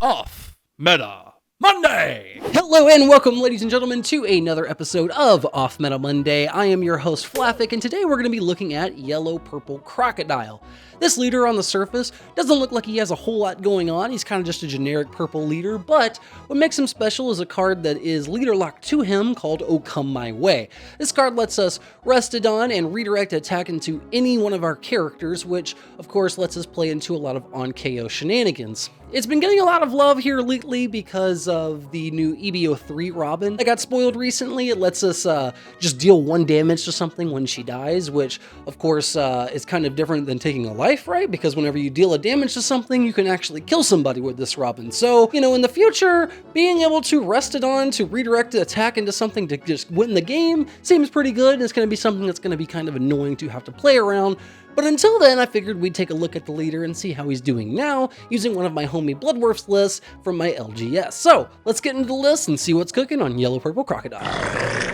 Off Meta Monday! Hello and welcome, ladies and gentlemen, to another episode of Off Meta Monday. I am your host, Flaffic, and today we're going to be looking at Yellow Purple Crocodile. This leader on the surface doesn't look like he has a whole lot going on. He's kind of just a generic purple leader, but what makes him special is a card that is leader locked to him called Oh Come My Way. This card lets us rest it on and redirect attack into any one of our characters, which of course lets us play into a lot of on-KO shenanigans. It's been getting a lot of love here lately because of the new EBO3 Robin that got spoiled recently. It lets us just deal 1 damage to something when she dies, which of course is kind of different than taking a life, right? Because whenever you deal a damage to something, you can actually kill somebody with this Robin. So, in the future, being able to rest it on to redirect the attack into something to just win the game seems pretty good, and it's going to be something that's going to be kind of annoying to have to play around. But until then, I figured we'd take a look at the leader and see how he's doing now using one of my homie Bloodworth's lists from my LGS. So let's get into the list and see what's cooking on Yellow Purple Crocodile.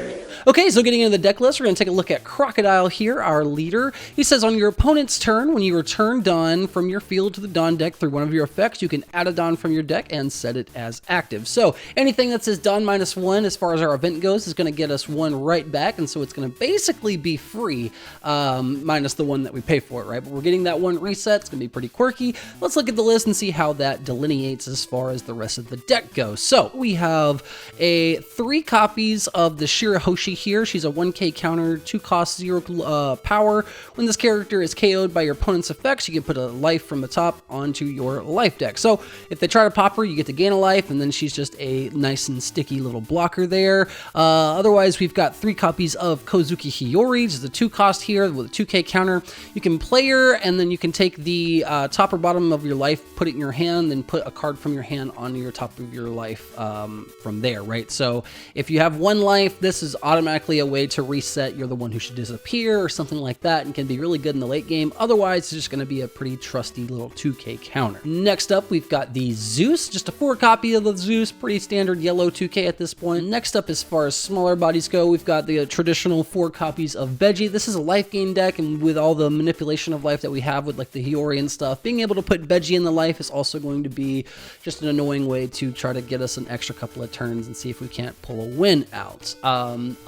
Okay, so getting into the deck list, we're going to take a look at Crocodile here, our leader. He says on your opponent's turn, when you return Dawn from your field to the Dawn deck through one of your effects, you can add a Dawn from your deck and set it as active. So anything that says Dawn -1 as far as our event goes is going to get us 1 right back, and so it's going to basically be free, minus the 1 that we pay for it, right? But we're getting that 1 reset. It's going to be pretty quirky. Let's look at the list and see how that delineates as far as the rest of the deck goes. So we have 3 copies of the Shirahoshi here. She's a 1k counter, 2 cost, 0 power. When this character is KO'd by your opponent's effects, you can put a life from the top onto your life deck. So if they try to pop her, you get to gain a life, and then she's just a nice and sticky little blocker there. Otherwise, we've got 3 copies of Kozuki Hiyori. She's a 2 cost here with a 2k counter. You can play her, and then you can take the top or bottom of your life, put it in your hand, then put a card from your hand onto your top of your life from there, right? So if you have 1 life, this is automatically a way to reset. You're the one who should disappear or something like that, and can be really good in the late game. Otherwise, it's just going to be a pretty trusty little 2k counter. Next up, we've got the Zeus, just a 4 copy of the Zeus, pretty standard yellow 2k at this point. Next up, as far as smaller bodies go, we've got the traditional 4 copies of Veggie. This is a life gain deck, and with all the manipulation of life that we have with like the Hiyori and stuff, being able to put Veggie in the life is also going to be just an annoying way to try to get us an extra couple of turns and see if we can't pull a win out.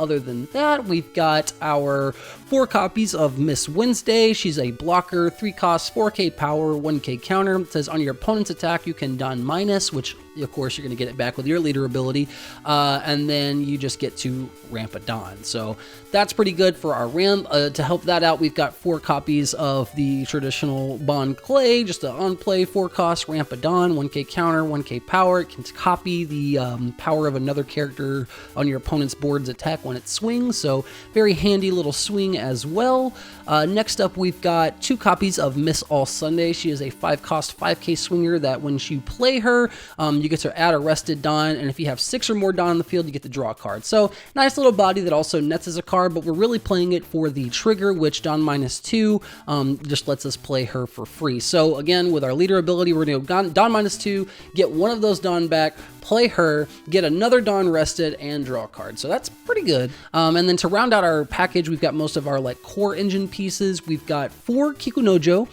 Other than that, we've got our 4 copies of Miss Wednesday. She's a blocker, 3 costs, 4k power, 1k counter. It says on your opponent's attack, you can Dawn minus, which of course you're going to get it back with your leader ability, and then you just get to ramp a Dawn. So that's pretty good for our ramp. To help that out, we've got 4 copies of the traditional Bond Clay, just an on-play 4 cost ramp a Dawn, 1k counter, 1k power. It can copy the power of another character on your opponent's board's attack when it swings, so very handy little swing as well. Next up, we've got 2 copies of Miss All Sunday. She is a 5 cost, 5k swinger that when you play her, you get to add a rested Dawn, and if you have 6 or more Dawn on the field, you get to draw a card. So nice little body that also nets as a card, but we're really playing it for the trigger, which Dawn -2 just lets us play her for free. So again, with our leader ability, we're going to go Dawn -2, get 1 of those Dawn back, play her, get another Dawn rested, and draw a card. So that's pretty good. And then to round out our package, we've got most of our like core engine pieces. We've got 4 Kikunojo,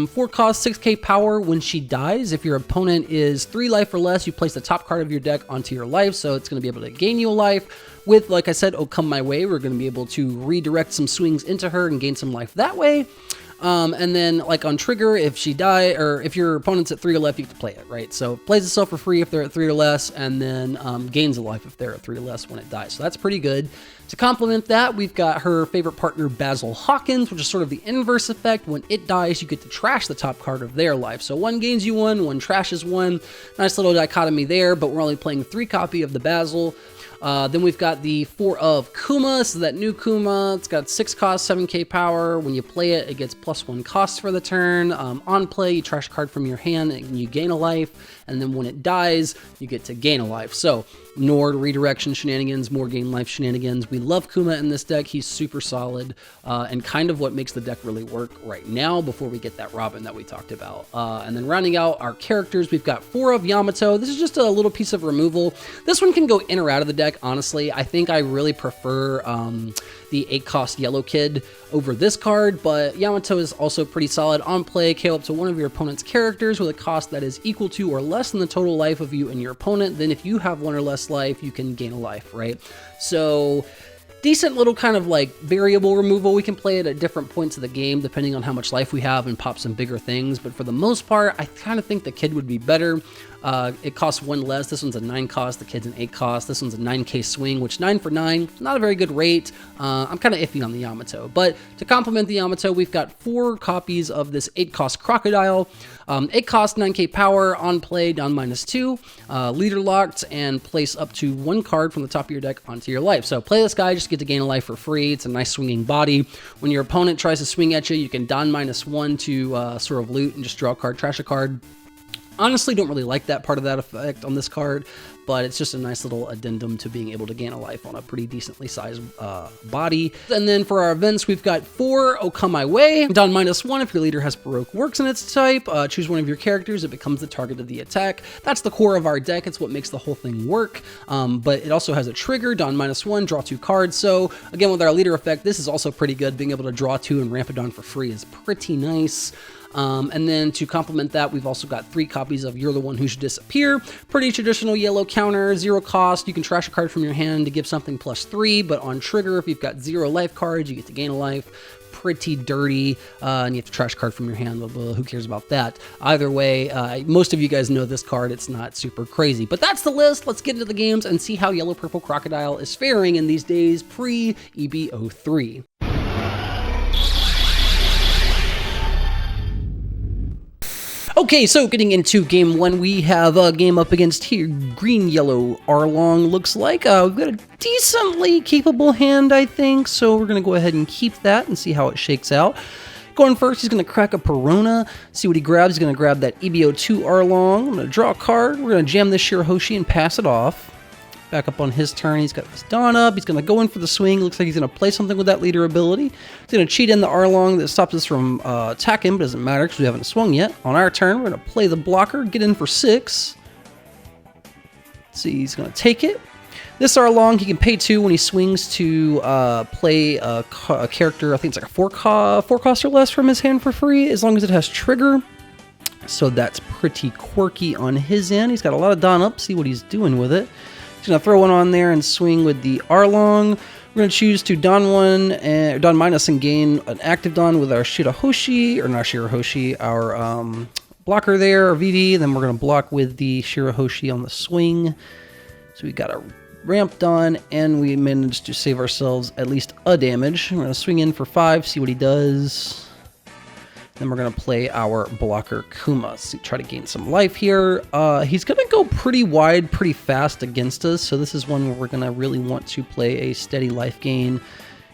4 cost, 6k power. When she dies, if your opponent is 3 life or less, you place the top card of your deck onto your life, so it's going to be able to gain you a life. With, like I said, Oh Come My Way, we're going to be able to redirect some swings into her and gain some life that way. And then like on trigger, if she die, or if your opponent's at 3 or less, you have to play it, right? So it plays itself for free if they're at 3 or less, and then gains a life if they're at 3 or less when it dies. So that's pretty good. To complement that, we've got her favorite partner, Basil Hawkins, which is sort of the inverse effect. When it dies, you get to trash the top card of their life. So 1 gains you 1, 1 trashes 1. Nice little dichotomy there, but we're only playing 3 copy of the Basil. Then we've got the 4 of Kuma, so that new Kuma, it's got 6 cost, 7k power. When you play it, it gets +1 cost for the turn. On play, you trash a card from your hand and you gain a life, and then when it dies, you get to gain a life. So Nord redirection shenanigans, more gain life shenanigans. We love Kuma in this deck. He's super solid, and kind of what makes the deck really work right now before we get that Robin that we talked about. And then rounding out our characters, we've got 4 of Yamato. This is just a little piece of removal. This one can go in or out of the deck, honestly. I think I really prefer the 8-cost yellow kid over this card, but Yamato is also pretty solid on play. KO up to one of your opponent's characters with a cost that is equal to or less than the total life of you and your opponent. Then if you have 1 or less life, you can gain a life, right? So decent little kind of like variable removal. We can play it at different points of the game depending on how much life we have and pop some bigger things, but for the most part I kind of think the kid would be better. It costs 1 less. This one's a 9 cost, the kid's an 8 cost. This one's a 9k swing, which 9 for 9, not a very good rate. I'm kind of iffy on the Yamato, but to complement the Yamato, we've got 4 copies of this 8 cost Crocodile. 8 cost, 9k power, on play, down -2, leader locked, and place up to 1 card from the top of your deck onto your life. So play this guy, just get to gain a life for free. It's a nice swinging body. When your opponent tries to swing at you, you can down -1 to sort of loot and just draw a card, trash a card. Honestly, don't really like that part of that effect on this card, but it's just a nice little addendum to being able to gain a life on a pretty decently sized body. And then for our events, we've got 4 Oh Come My Way. Down -1 if your leader has Baroque Works in its type. Choose one of your characters, it becomes the target of the attack. That's the core of our deck, it's what makes the whole thing work. But it also has a trigger, down -1, draw 2 cards. So again, with our leader effect, this is also pretty good. Being able to draw 2 and ramp it down for free is pretty nice. And then to complement that, we've also got 3 copies of You're the One Who Should Disappear. Pretty traditional yellow counter, 0 cost. You can trash a card from your hand to give something +3, but on trigger, if you've got 0 life cards, you get to gain a life. Pretty dirty, and you have to trash a card from your hand. Well, who cares about that? Either way, most of you guys know this card. It's not super crazy, but that's the list. Let's get into the games and see how Yellow Purple Crocodile is faring in these days pre-EBO3. Okay, so getting into game 1, we have a game up against here green-yellow Arlong, looks like. We've got a decently capable hand, I think, so we're going to go ahead and keep that and see how it shakes out. Going first, he's going to crack a Perona, see what he grabs. He's going to grab that EBO2 Arlong. I'm going to draw a card. We're going to jam this Shirahoshi and pass it off. Back up on his turn, he's got this Dawn up. He's going to go in for the swing. Looks like he's going to play something with that leader ability. He's going to cheat in the Arlong that stops us from attacking, but doesn't matter because we haven't swung yet. On our turn, we're going to play the blocker, get in for 6. Let's see, he's going to take it. This Arlong, he can pay 2 when he swings to play a character, I think it's like a 4 cost or less from his hand for free, as long as it has trigger. So that's pretty quirky on his end. He's got a lot of Dawn up, see what he's doing with it. He's going to throw one on there and swing with the Arlong. We're going to choose to Dawn 1 and Dawn minus and gain an active Dawn with our Shirahoshi, or not Shirahoshi, our blocker there, our VV. Then we're going to block with the Shirahoshi on the swing. So we got a ramp Dawn, and we managed to save ourselves at least a damage. We're going to swing in for 5, see what he does. Then we're going to play our blocker Kuma. So try to gain some life here. He's going to go pretty wide, pretty fast against us. So this is one where we're going to really want to play a steady life gain.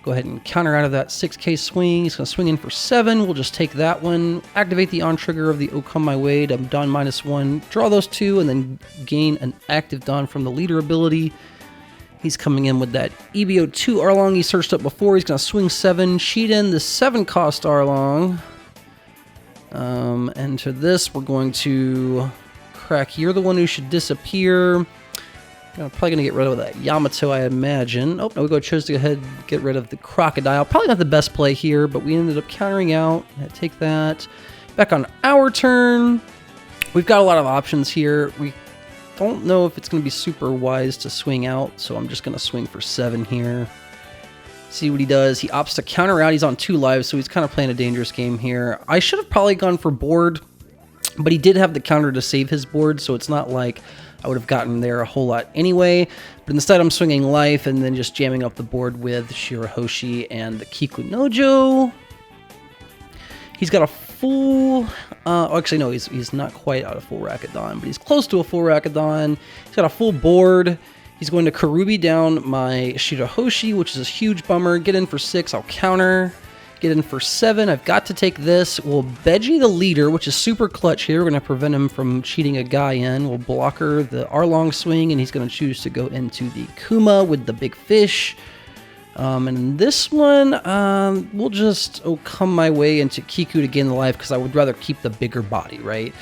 Go ahead and counter out of that 6k swing. He's going to swing in for 7. We'll just take that one. Activate the on trigger of the Oh Come My Way to Dawn -1. Draw those 2 and then gain an active Dawn from the leader ability. He's coming in with that EBO2 Arlong he searched up before. He's going to swing 7. Cheat in the 7 cost Arlong. And to this, we're going to crack You're the One Who Should Disappear. I'm probably going to get rid of that Yamato, I imagine. Oh, no, we chose to go ahead and get rid of the Crocodile. Probably not the best play here, but we ended up countering out. Take that. Back on our turn. We've got a lot of options here. We don't know if it's going to be super wise to swing out, so I'm just going to swing for 7 here. See what he does. He opts to counter out. He's on 2 lives, so he's kind of playing a dangerous game here. I should have probably gone for board, but he did have the counter to save his board, so it's not like I would have gotten there a whole lot anyway. But instead, I'm swinging life and then just jamming up the board with Shirahoshi and the Kikunojo. He's got a full... actually, no, he's not quite out of full Rakudon, but he's close to a full Rakudon. He's got a full board. He's going to Karubi down my Shirahoshi, which is a huge bummer. Get in for 6, I'll counter. Get in for 7, I've got to take this. We'll Veggie the leader, which is super clutch here. We're going to prevent him from cheating a guy in. We'll blocker the Arlong swing, and he's going to choose to go into the Kuma with the big fish. And in this one, we'll just come my way into Kiku to gain the life, because I would rather keep the bigger body, right?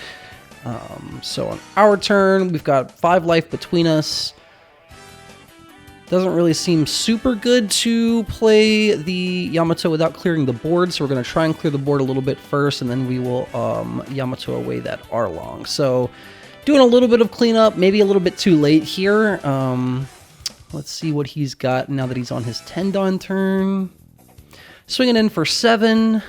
So on our turn, we've got 5 life between us. Doesn't really seem super good to play the Yamato without clearing the board, so we're going to try and clear the board a little bit first, and then we will Yamato away that Arlong. So doing a little bit of cleanup, maybe a little bit too late here. Let's see what he's got now that he's on his Tendon turn. Swinging in for 7.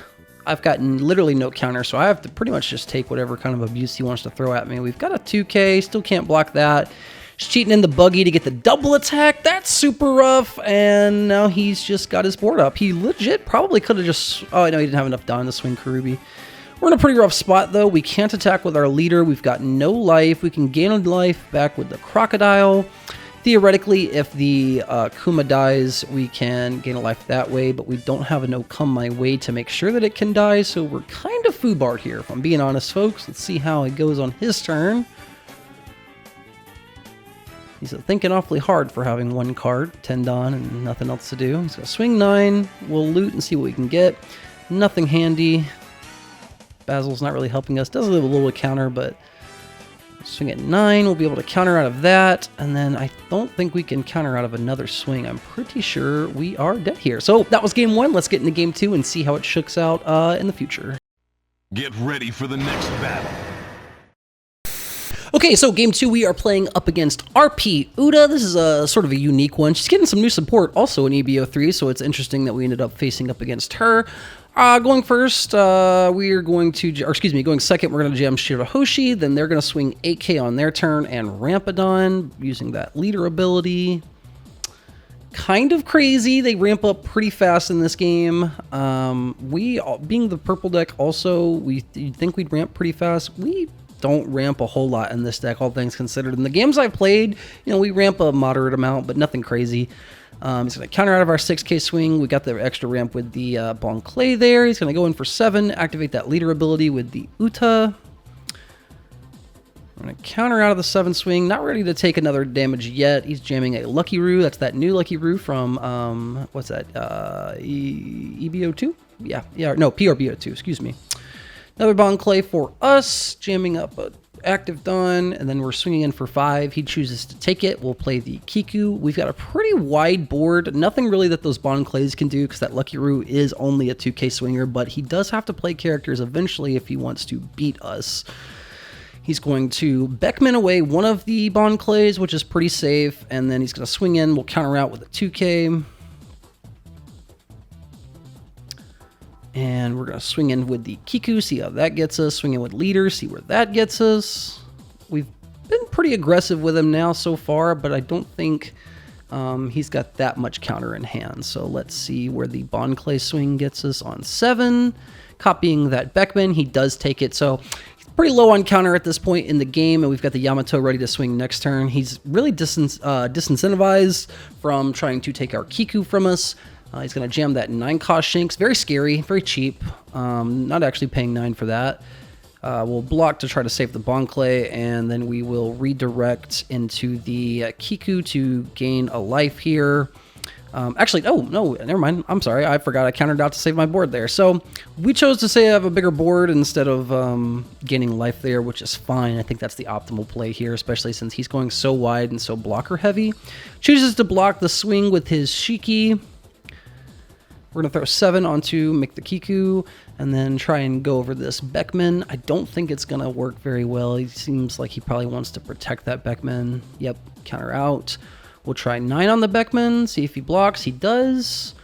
I've got literally no counter, so I have to pretty much just take whatever kind of abuse he wants to throw at me. We've got a 2K, still can't block that. He's cheating in the buggy to get the double attack. That's super rough, and now he's just got his board up. He legit probably could have just... Oh, I know he didn't have enough Dawn to swing Karubi. We're in a pretty rough spot, though. We can't attack with our leader. We've got no life. We can gain a life back with the Crocodile. Theoretically, if the Kuma dies, we can gain a life that way, but we don't have a no come my way to make sure that it can die, so we're kind of foobarred here, if I'm being honest, folks. Let's see how it goes on his turn. He's thinking awfully hard for having one card, Tendon, and nothing else to do. He's going to swing 9. We'll loot and see what we can get. Nothing handy. Basil's not really helping us. Does have a little counter, but swing at 9. We'll be able to counter out of that. And then I don't think we can counter out of another swing. I'm pretty sure we are dead here. So that was game 1. Let's get into game 2 and see how it shooks out in the future. Get ready for the next battle. Okay, so game 2, we are playing up against RP Uda. This is a sort of a unique one. She's getting some new support also in EBO3, so it's interesting that we ended up facing up against her. Going first, we are going to, or excuse me, going second, we're going to jam Shirahoshi. Then they're going to swing 8K on their turn and Rampadon using that leader ability. Kind of crazy. They ramp up pretty fast in this game. We, being the purple deck also, you'd think we'd ramp pretty fast. We don't ramp a whole lot in this deck, all things considered. In the games I've played, you know, we ramp a moderate amount, but nothing crazy. He's going to counter out of our 6K swing. We got the extra ramp with the Bon Clay there. He's going to go in for 7, activate that leader ability with the Uta. I'm going to counter out of the 7 swing. Not ready to take another damage yet. He's jamming a Lucky Roo. That's that new Lucky Roo from, what's that, EBO2? Yeah, no, PRBO2, excuse me. Another Bon Clay for us, jamming up a active Dawn, and then we're swinging in for 5. He chooses to take it. We'll play the Kiku. We've got a pretty wide board. Nothing really that those Bon Clays can do because that Lucky Roo is only a 2K swinger, but he does have to play characters eventually if he wants to beat us. He's going to Beckman away one of the Bon Clays, which is pretty safe, and then he's going to swing in. We'll counter out with a 2K. And we're going to swing in with the Kiku, see how that gets us. Swing in with Leader, see where that gets us. We've been pretty aggressive with him now so far, but I don't think he's got that much counter in hand. So let's see where the Bon Clay swing gets us on 7. Copying that Beckman, he does take it. So he's pretty low on counter at this point in the game, and we've got the Yamato ready to swing next turn. He's really disincentivized from trying to take our Kiku from us. He's going to jam that 9-cost Shanks. Very scary, very cheap. Not actually paying 9 for that. We'll block to try to save the Bon Clay, and then we will redirect into the Kiku to gain a life here. Actually, oh, no, never mind. I'm sorry. I forgot I countered out to save my board there. So we chose to say I have a bigger board instead of gaining life there, which is fine. I think that's the optimal play here, especially since he's going so wide and so blocker heavy. Chooses to block the swing with his Shiki. We're going to throw 7 onto make the Kiku, and then try and go over this Beckman. I don't think it's going to work very well. He seems like he probably wants to protect that Beckman. Yep, counter out. We'll try 9 on the Beckman, see if he blocks. He does.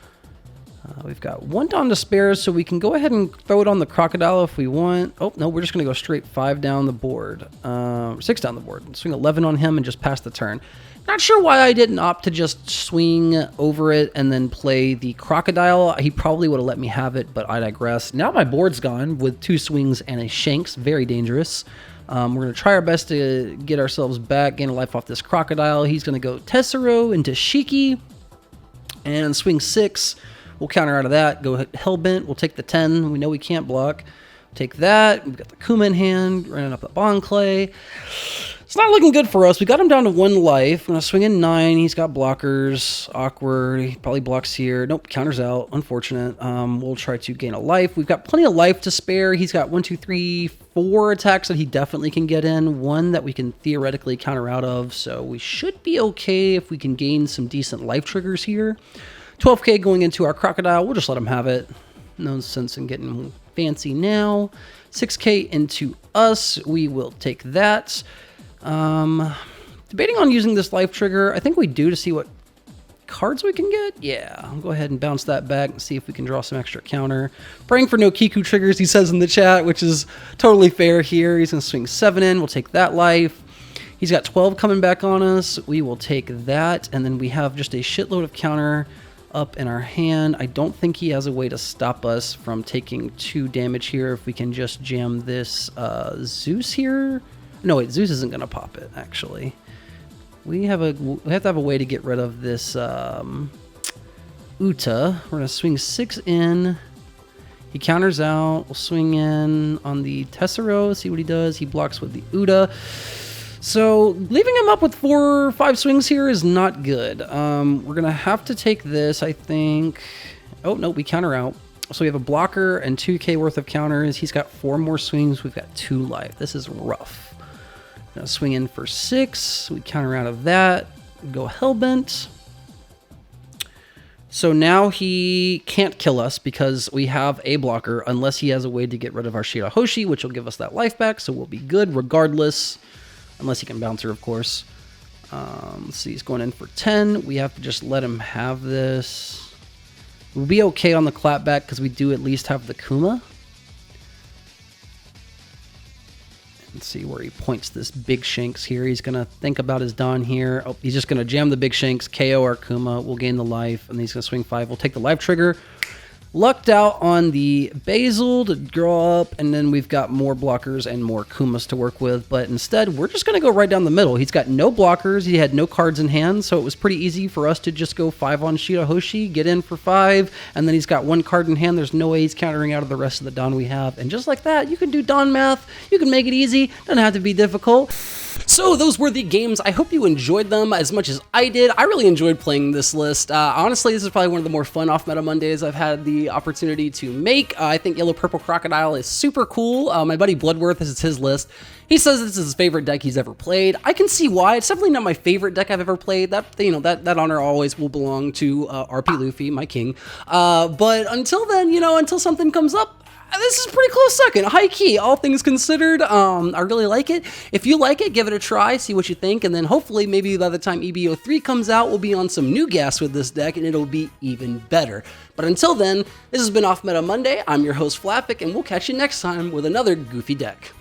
We've got 1 Dawn to spare, so we can go ahead and throw it on the Crocodile if we want. Oh, no, we're just going to go straight 5 down the board. 6 down the board. Swing 11 on him and just pass the turn. Not sure why I didn't opt to just swing over it and then play the Crocodile. He probably would have let me have it, but I digress. Now my board's gone with 2 swings and a Shanks. Very dangerous. We're going to try our best to get ourselves back, gain a life off this Crocodile. He's going to go Tessero into Shiki and swing 6. We'll counter out of that. Go Hellbent. We'll take the 10. We know we can't block. Take that. We've got the Kuma in hand. Running up the Bon Clay. It's not looking good for us. We got him down to 1 life. I'm going to swing in 9. He's got blockers. Awkward. He probably blocks here. Nope, counters out. Unfortunate. We'll try to gain a life. We've got plenty of life to spare. He's got 1, 2, 3, 4 attacks that he definitely can get in. 1 that we can theoretically counter out of. So we should be okay if we can gain some decent life triggers here. 12k going into our Crocodile. We'll just let him have it. No sense in getting fancy now. 6k into us. We will take that. Debating on using this life trigger. I think we do to see what cards we can get. Yeah, I'll go ahead and bounce that back and see if we can draw some extra counter. Praying for no Kiku triggers, he says in the chat, which is totally fair here. He's going to swing 7 in. We'll take that life. He's got 12 coming back on us. We will take that. And then we have just a shitload of counter up in our hand. I don't think he has a way to stop us from taking 2 damage here if we can just jam this Zeus here. No, wait, Zeus isn't going to pop it, actually. We have to have a way to get rid of this Uta. We're going to swing 6 in. He counters out. We'll swing in on the Tessero, see what he does. He blocks with the Uta. So leaving him up with 4 or 5 swings here is not good. We're going to have to take this, I think. Oh, no, we counter out. So we have a blocker and 2k worth of counters. He's got 4 more swings. We've got 2 life. This is rough. Gonna swing in for 6. We counter out of that. Go Hellbent. So now he can't kill us because we have a blocker unless he has a way to get rid of our Shirahoshi, which will give us that life back. So we'll be good regardless. Unless he can bounce her, of course. Let's see, he's going in for 10. We have to just let him have this. We'll be okay on the clapback because we do at least have the Kuma. Let's see where he points this Big Shanks here. He's going to think about his Dawn here. Oh, he's just going to jam the Big Shanks, KO our Kuma. We'll gain the life, and then he's going to swing 5. We'll take the life trigger. Lucked out on the Basil to draw up, and then we've got more blockers and more Kumas to work with, but instead, we're just going to go right down the middle. He's got no blockers, he had no cards in hand, so it was pretty easy for us to just go 5 on Shirahoshi, get in for 5, and then he's got 1 card in hand. There's no way he's countering out of the rest of the Dawn we have, and just like that, you can do Dawn math, you can make it easy, doesn't have to be difficult. So those were the games. I hope you enjoyed them as much as I did. I really enjoyed playing this list. Honestly, this is probably one of the more fun off-meta Mondays I've had the opportunity to make. I think Yellow Purple Crocodile is super cool. My buddy Bloodworth, this is his list. He says this is his favorite deck he's ever played. I can see why. It's definitely not my favorite deck I've ever played. That honor always will belong to RP Luffy, my king. But until then, until something comes up, this is a pretty close second. High key, all things considered. I really like it. If you like it, give it a try, see what you think, and then hopefully maybe by the time EBO3 comes out, we'll be on some new gas with this deck, and it'll be even better. But until then, this has been Off Meta Monday. I'm your host, Flappic, and we'll catch you next time with another goofy deck.